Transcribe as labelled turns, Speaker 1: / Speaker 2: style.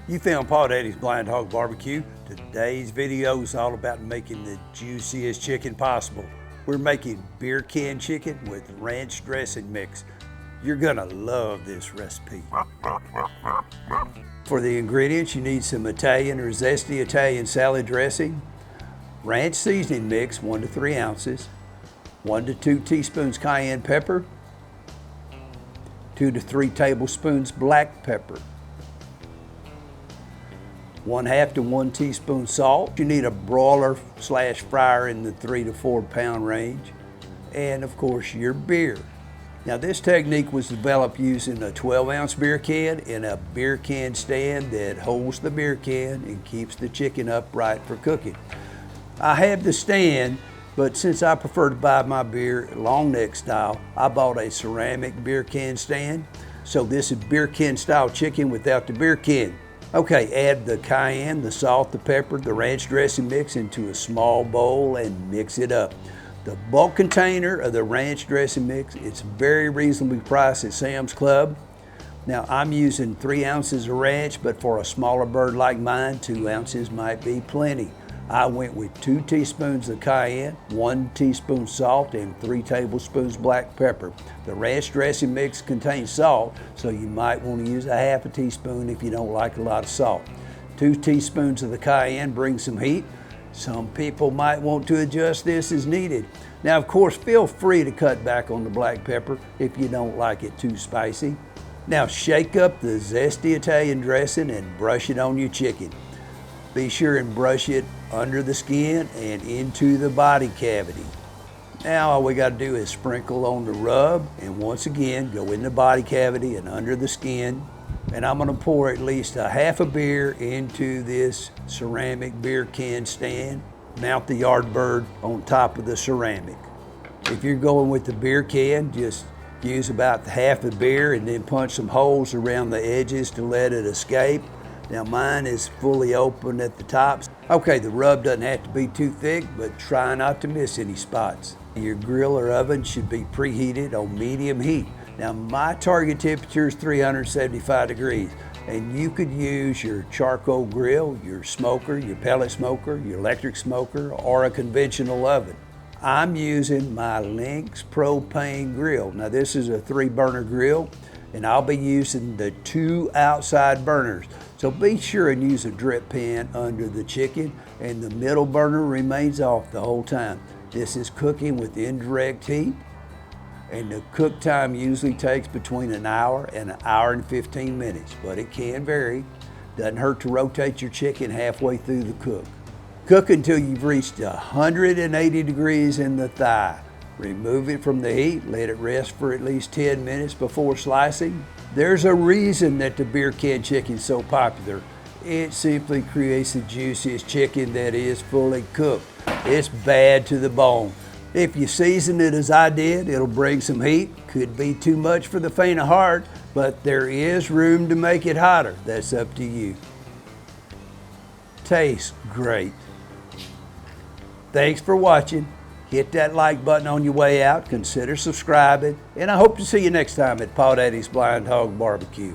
Speaker 1: You found Paw Daddy's Blind Hog Barbecue. Today's video is all about making the juiciest chicken possible. We're making beer can chicken with ranch dressing mix. You're gonna love this recipe. For the ingredients, you need some Italian or Zesty Italian salad dressing, ranch seasoning mix, 1 to 3 ounces, 1 to 2 teaspoons cayenne pepper, 2 to 3 tablespoons black pepper, 1/2 to 1 teaspoon salt. You need a broiler / fryer in the 3 to 4 pound range. And of course your beer. Now this technique was developed using a 12-ounce beer can and a beer can stand that holds the beer can and keeps the chicken upright for cooking. I have the stand, but since I prefer to buy my beer long neck style, I bought a ceramic beer can stand. So this is beer can style chicken without the beer can. Okay, add the cayenne, the salt, the pepper, the ranch dressing mix into a small bowl and mix it up. The bulk container of the ranch dressing mix, it's very reasonably priced at Sam's Club. Now I'm using 3 ounces of ranch, but for a smaller bird like mine, 2 ounces might be plenty. I went with 2 teaspoons of cayenne, 1 teaspoon salt, and 3 tablespoons black pepper. The ranch dressing mix contains salt, so you might want to use a 1/2 teaspoon if you don't like a lot of salt. 2 teaspoons of the cayenne brings some heat. Some people might want to adjust this as needed. Now, of course, feel free to cut back on the black pepper if you don't like it too spicy. Now, shake up the Zesty Italian dressing and brush it on your chicken. Be sure and brush it under the skin and into the body cavity. Now all we got to do is sprinkle on the rub and once again go in the body cavity and under the skin. And I'm going to pour at least a 1/2 a beer into this ceramic beer can stand. Mount the Yardbird on top of the ceramic. If you're going with the beer can, just use about 1/2 a beer and then punch some holes around the edges to let it escape. Now mine is fully open at the tops. Okay, the rub doesn't have to be too thick, but try not to miss any spots. Your grill or oven should be preheated on medium heat. Now my target temperature is 375 degrees, and you could use your charcoal grill, your smoker, your pellet smoker, your electric smoker, or a conventional oven. I'm using my Lynx Propane grill. Now this is a 3-burner grill, and I'll be using the 2 outside burners. So be sure and use a drip pan under the chicken, and the middle burner remains off the whole time. This is cooking with indirect heat, and the cook time usually takes between an hour and 1 hour and 15 minutes, but it can vary. Doesn't hurt to rotate your chicken halfway through the cook. Cook until you've reached 180 degrees in the thigh. Remove it from the heat, let it rest for at least 10 minutes before slicing. There's a reason that the beer can chicken is so popular. It simply creates the juiciest chicken that is fully cooked. It's bad to the bone. If you season it as I did, it'll bring some heat. Could be too much for the faint of heart, but there is room to make it hotter. That's up to you. Tastes great. Thanks for watching. Hit that like button on your way out, consider subscribing, and I hope to see you next time at Paw Daddy's Blind Hog Barbecue.